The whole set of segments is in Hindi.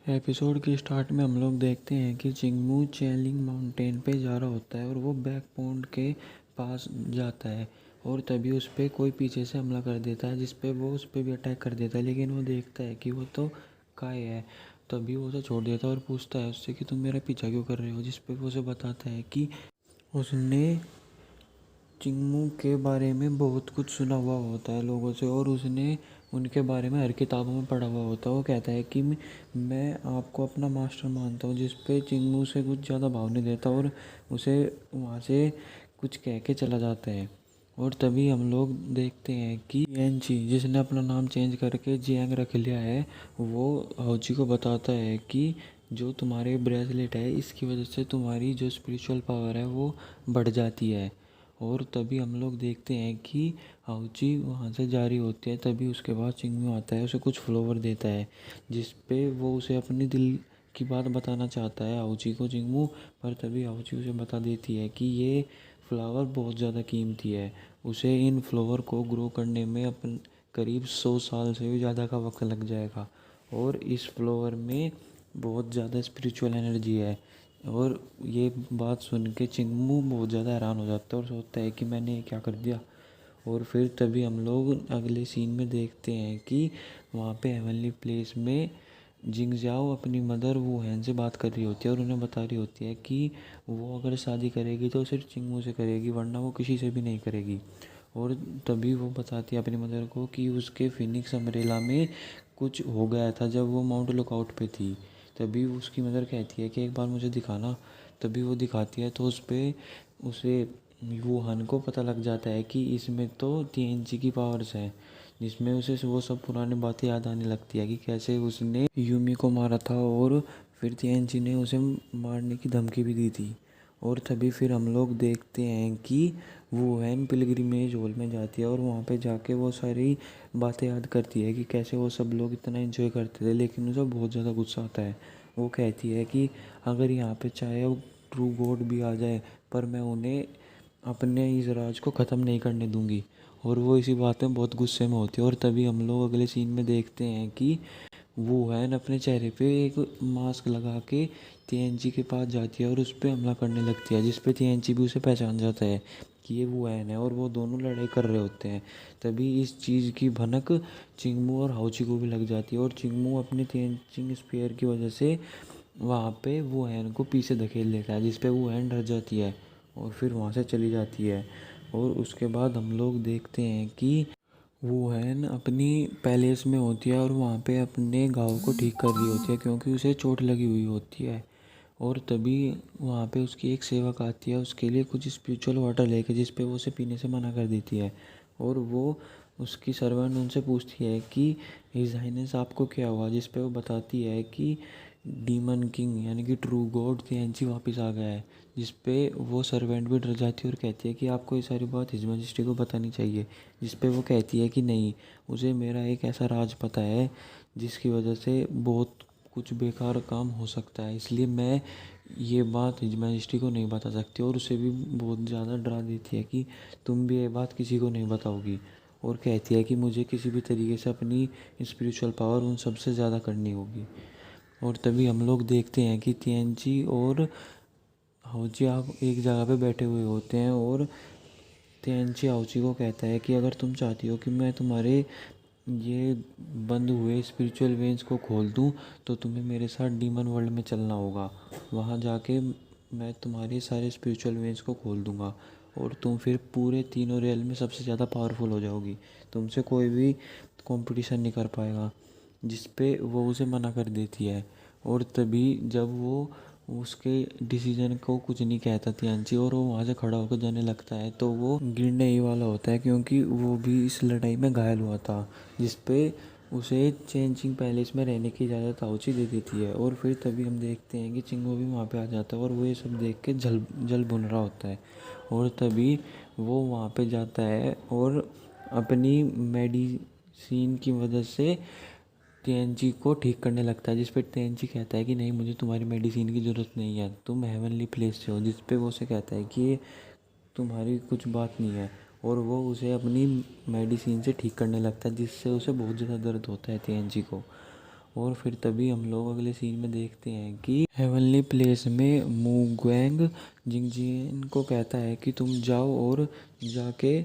एपिसोड के स्टार्ट में हम लोग देखते हैं कि चिंगमू चेलिंग माउंटेन पे जा रहा होता है और वो बैक पॉन्ड के पास जाता है। और तभी उस पर कोई पीछे से हमला कर देता है, जिस पे वो उस पर भी अटैक कर देता है। लेकिन वो देखता है कि वो तो काय है। तभी वो उसे छोड़ देता है और पूछता है उससे कि तुम मेरा पीछा क्यों कर रहे हो, जिस पे वो उसे बताता है कि उसने चिंगमू के बारे में बहुत कुछ सुना हुआ होता है लोगों से, और उसने उनके बारे में हर किताबों में पढ़ा हुआ होता है। वो कहता है कि मैं आपको अपना मास्टर मानता हूँ, जिस पे चिंगमू से कुछ ज़्यादा भाव नहीं देता और उसे वहाँ से कुछ कह के चला जाता है। और तभी हम लोग देखते हैं कि एनची, जिसने अपना नाम चेंज करके जियांग रख लिया है, वो हाउची को बताता है कि जो तुम्हारे ब्रेसलेट है इसकी वजह से तुम्हारी जो स्पिरिचुअल पावर है वो बढ़ जाती है। और तभी हम लोग देखते हैं कि हाउची वहाँ से जारी होती है। तभी उसके बाद चिंगमू आता है, उसे कुछ फ्लावर देता है, जिस पे वो उसे अपनी दिल की बात बताना चाहता है हाउची को चिंगमू। पर तभी हाउची उसे बता देती है कि ये फ्लावर बहुत ज़्यादा कीमती है, उसे इन फ्लावर को ग्रो करने में अपन करीब 100 साल से भी ज़्यादा का वक्त लग जाएगा। और इस फ्लावर में बहुत ज़्यादा स्पिरिचुअल एनर्जी है। और ये बात सुन के चिंगमू बहुत ज़्यादा हैरान हो जाता है और सोचता है कि मैंने ये क्या कर दिया। और फिर तभी हम लोग अगले सीन में देखते हैं कि वहाँ पे हेवनली प्लेस में जिंगजाओ अपनी मदर वूहेन से बात कर रही होती है और उन्हें बता रही होती है कि वो अगर शादी करेगी तो सिर्फ चिंगमू से करेगी, वरना वो किसी से भी नहीं करेगी। और तभी वो बताती है अपनी मदर को कि उसके फिनिक्स अम्ब्रेला में कुछ हो गया था जब वो माउंट लुकआउट पे थी। तभी उसकी मदर कहती है कि एक बार मुझे दिखाना। तभी वो दिखाती है तो उस पर उसे वूहान को पता लग जाता है कि इसमें तो टीएनजी की पावर्स हैं, जिसमें उसे वो सब पुरानी बातें याद आने लगती है कि कैसे उसने यूमी को मारा था और फिर टीएनजी ने उसे मारने की धमकी भी दी थी। और तभी फिर हम लोग देखते हैं कि वूहेन पिलग्रिमेज हॉल में जाती है और वहाँ पे जाके वो सारी बातें याद करती है कि कैसे वो सब लोग इतना एंजॉय करते थे। लेकिन उसे बहुत ज़्यादा गुस्सा आता है। वो कहती है कि अगर यहाँ पे चाहे वो ट्रू गॉड भी आ जाए, पर मैं उन्हें अपने इस राज को ख़त्म नहीं करने दूंगी। और वो इसी बात में बहुत गुस्से में होती है। और तभी हम लोग अगले सीन में देखते हैं कि वूहेन अपने चेहरे पे एक मास्क लगा के टीएनजी के पास जाती है और उस पर हमला करने लगती है, जिस पे टीएनजी भी उसे पहचान जाता है कि ये वूहेन है और वो दोनों लड़ाई कर रहे होते हैं। तभी इस चीज़ की भनक चिंगमू और हाउची को भी लग जाती है और चिंगमू अपने टीएनजी स्पेयर की वजह से वहाँ पे वूहेन को पीछे धकेल लेता है, जिस पे वूहेन डर जाती है और फिर वहाँ से चली जाती है। और उसके बाद हम लोग देखते हैं कि वूहेन अपनी पैलेस में होती है और वहाँ पे अपने घाव को ठीक कर रही होती है क्योंकि उसे चोट लगी हुई होती है। और तभी वहाँ पे उसकी एक सेवक आती है उसके लिए कुछ स्पिरिचुअल वाटर लेके, जिस पे वो उसे पीने से मना कर देती है। और वो उसकी सर्वेंट उनसे पूछती है कि हिज हाइनेस आपको क्या हुआ, जिस पे वो बताती है कि डीमन किंग यानी कि ट्रू गॉड टीएनजी वापस आ गया है। जिस पे वो सर्वेंट भी डर जाती है और कहती है कि आपको ये सारी बात हिज मैजेस्टी को बतानी चाहिए। जिस पे वो कहती है कि नहीं, उसे मेरा एक ऐसा राज पता है जिसकी वजह से बहुत कुछ बेकार काम हो सकता है, इसलिए मैं ये बात हिज मैजेस्टी को नहीं बता सकती। और उसे भी बहुत ज़्यादा डरा देती है कि तुम भी ये बात किसी को नहीं बताओगी। और कहती है कि मुझे किसी भी तरीके से अपनी स्पिरिचुअल पावर उन सबसे ज़्यादा करनी होगी। और तभी हम लोग देखते हैं कि टीएनजी और हाउची आप एक जगह पे बैठे हुए होते हैं और टीएनजी हाउची को कहता है कि अगर तुम चाहती हो कि मैं तुम्हारे ये बंद हुए स्पिरिचुअल वेन्स को खोल दूं, तो तुम्हें मेरे साथ डीमन वर्ल्ड में चलना होगा। वहाँ जाके मैं तुम्हारे सारे स्पिरिचुअल वेन्स को खोल दूंगा और तुम फिर पूरे तीनों रियल में सबसे ज़्यादा पावरफुल हो जाओगी। तुमसे कोई भी कंपटीशन नहीं कर पाएगा। जिस पे वो उसे मना कर देती है। और तभी जब वो उसके डिसीजन को कुछ नहीं कहता तियांची और वो वहाँ से खड़ा होकर जाने लगता है, तो वो गिरने ही वाला होता है क्योंकि वो भी इस लड़ाई में घायल हुआ था। जिस पे उसे चेंजिंग पैलेस में रहने की इजाज़त आउची दे देती है। और फिर तभी हम देखते हैं कि चिंगो भी वहाँ पे आ जाता है और वो ये सब देख के जल जल भुन रहा होता है। और तभी वो वहाँ पे जाता है और अपनी मेडिसिन की वजह से टीएनजी को ठीक करने लगता है, जिस पे टीएनजी कहता है कि नहीं, मुझे तुम्हारी मेडिसिन की ज़रूरत नहीं है, तुम हेवनली प्लेस से हो। जिस पे वो उसे कहता है कि ये तुम्हारी कुछ बात नहीं है। और वो उसे अपनी मेडिसिन से ठीक करने लगता है, जिससे उसे बहुत ज़्यादा दर्द होता है टीएनजी को। और फिर तभी हम लोग अगले सीन में देखते हैं कि हेवनली प्लेस में मूगैंग जिंगजियान को कहता है कि तुम जाओ और जाके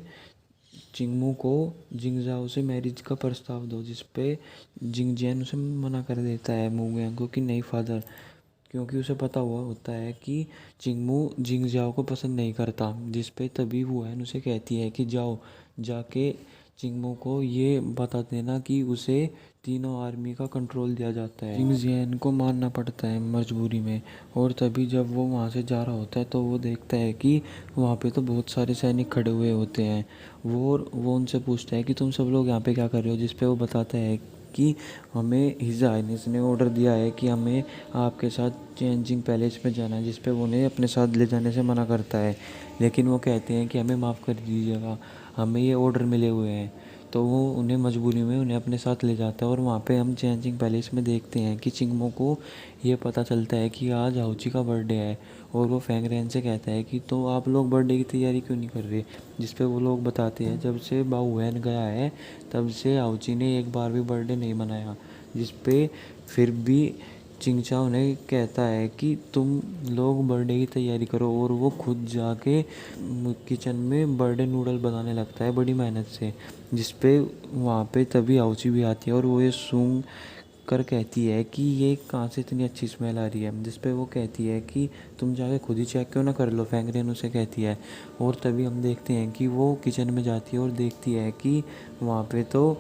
चिंगमू को जिंगजाओ से मैरिज का प्रस्ताव दो, जिस पे जिंगजियान उसे मना कर देता है मूगैंग को कि नहीं फादर, क्योंकि उसे पता हुआ होता है कि चिंगमू जिंगजाओ को पसंद नहीं करता। जिस पे तभी वुएन उसे कहती है कि जाओ जाके चिंगमू को ये बता देना कि उसे तीनों आर्मी का कंट्रोल दिया जाता है। जिंगजियान को मानना पड़ता है मजबूरी में। और तभी जब वो वहाँ से जा रहा होता है तो वो देखता है कि वहाँ पे तो बहुत सारे सैनिक खड़े हुए होते हैं। वो उनसे पूछता है कि तुम सब लोग यहाँ पे क्या कर रहे हो, जिस पे वो बताता है कि हमें हिज हाइनेस ने ऑर्डर दिया है कि हमें आपके साथ चेंजिंग पैलेस में जाना है, जिस पे वो उन्हें अपने साथ ले जाने से मना करता है। लेकिन वो कहते हैं कि हमें माफ़ कर दीजिएगा, हमें ये ऑर्डर मिले हुए हैं। तो वो उन्हें मजबूरी में उन्हें अपने साथ ले जाता है। और वहाँ पे हम चेंजिंग पैलेस में देखते हैं कि चिंगमो को ये पता चलता है कि आज हाउची का बर्थडे है। और वो फैंगरेन से कहता है कि तो आप लोग बर्थडे की तैयारी क्यों नहीं कर रहे, जिस पे वो लोग बताते हैं जब से बाहुएन गया है तब से हाउची ने एक बार भी बर्थडे नहीं मनाया। जिस पे फिर भी चिंगचा उन्हें कहता है कि तुम लोग बर्थडे की तैयारी करो। और वो खुद जाके किचन में बर्थडे नूडल बनाने लगता है बड़ी मेहनत से। जिस पे वहाँ पे तभी हाउची भी आती है और वो ये सूंघ कर कहती है कि ये कहाँ से इतनी अच्छी स्मेल आ रही है। जिस पे वो कहती है कि तुम जाके खुद ही चेक क्यों ना कर लो, फैंगरेन उसे कहती है। और तभी हम देखते हैं कि वो किचन में जाती है और देखती है कि वहाँ पे तो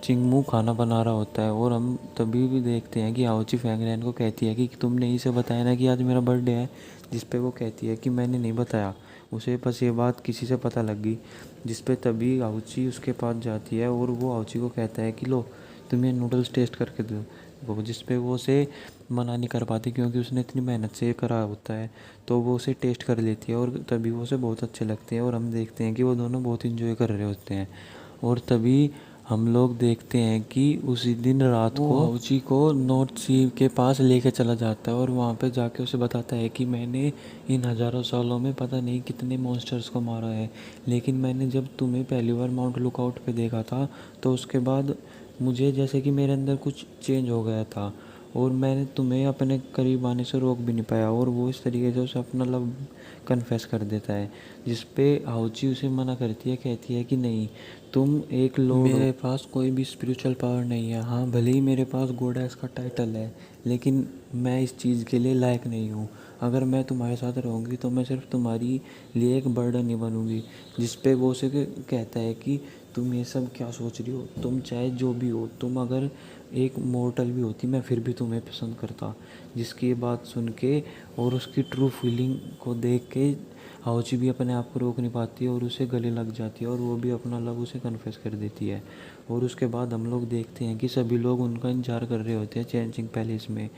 चिंगमू खाना बना रहा होता है। और हम तभी भी देखते हैं कि हाउची फैंगरेन को कहती है कि तुमने इसे बताया ना कि आज मेरा बर्थडे है। जिस पे वो कहती है कि मैंने नहीं बताया, उसे बस ये बात किसी से पता लग गई। जिस पे तभी हाउची उसके पास जाती है और वो हाउची को कहता है कि लो तुम ये नूडल्स टेस्ट करके दो वो। जिस पे वो उसे मना नहीं कर पाती क्योंकि उसने इतनी मेहनत से ये करा होता है। तो वो उसे टेस्ट कर लेती है और तभी वो उसे बहुत अच्छे लगते हैं। और हम देखते हैं कि वो दोनों बहुत इंजॉय कर रहे होते हैं। और तभी हम लोग देखते हैं कि उसी दिन रात को हाउची को नॉर्थ सी के पास लेके चला जाता है और वहाँ पे जाके उसे बताता है कि मैंने इन हज़ारों सालों में पता नहीं कितने मॉन्स्टर्स को मारा है, लेकिन मैंने जब तुम्हें पहली बार माउंट लुकआउट पे देखा था तो उसके बाद मुझे जैसे कि मेरे अंदर कुछ चेंज हो गया था और मैंने तुम्हें अपने करीब आने से रोक भी नहीं पाया। और वो इस तरीके से उसे अपना लव कन्फेस कर देता है। जिस पे हाउची उसे मना करती है, कहती है कि नहीं तुम एक लोग, मेरे पास कोई भी स्पिरिचुअल पावर नहीं है। हाँ भले ही मेरे पास गॉडेस का टाइटल है, लेकिन मैं इस चीज़ के लिए लायक नहीं हूँ। अगर मैं तुम्हारे साथ रहूँगी तो मैं सिर्फ तुम्हारी लिए एक बर्डन नहीं बनूँगी। जिस पे वो उसे कहता है कि तुम ये सब क्या सोच रही हो, तुम चाहे जो भी हो, तुम अगर एक मॉर्टल भी होती मैं फिर भी तुम्हें पसंद करता। जिसकी ये बात सुन के और उसकी ट्रू फीलिंग को देख के हाउची भी अपने आप को रोक नहीं पाती है और उसे गले लग जाती है और वो भी अपना लव उसे कन्फेस कर देती है। और उसके बाद हम लोग देखते हैं कि सभी लोग उनका इंतजार कर रहे होते हैं चेंजिंग पैलेस में।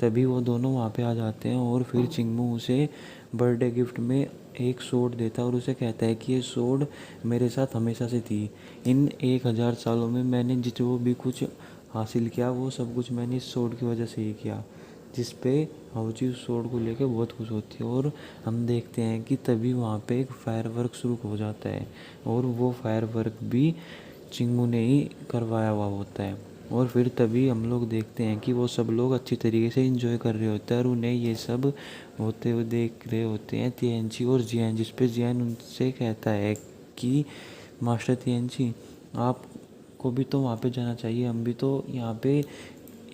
तभी वो दोनों वहाँ पे आ जाते हैं और फिर चिंगमू उसे बर्थडे गिफ्ट में एक सोड देता है और उसे कहता है कि ये सोड मेरे साथ हमेशा से थी। इन 1000 सालों में मैंने जो भी कुछ हासिल किया वो सब कुछ मैंने इस सोड की वजह से ही किया। जिस पे हाउची उस सोड को लेकर बहुत खुश होती है। और हम देखते हैं कि तभी वहाँ पे एक फायर वर्क शुरू हो जाता है और वो फायर वर्क भी चिंगमू ने ही करवाया हुआ होता है। और फिर तभी हम लोग देखते हैं कि वो सब लोग अच्छी तरीके से एंजॉय कर रहे होते हैं और उन्हें ये सब होते हुए देख रहे होते हैं तिएनची और जियान। जिस पे जियान उनसे कहता है कि मास्टर तिएनची आपको भी तो वहाँ पे जाना चाहिए, हम भी तो यहाँ पे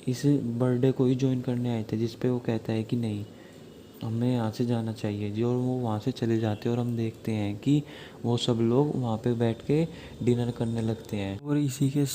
इस बर्थडे को ही ज्वाइन करने आए थे। जिस पे वो कहता है कि नहीं हमें यहाँ से जाना चाहिए जी। और वो वहाँ से चले जाते हैं और हम देखते हैं कि वो सब लोग वहाँ पे बैठ के डिनर करने लगते हैं। और इसी के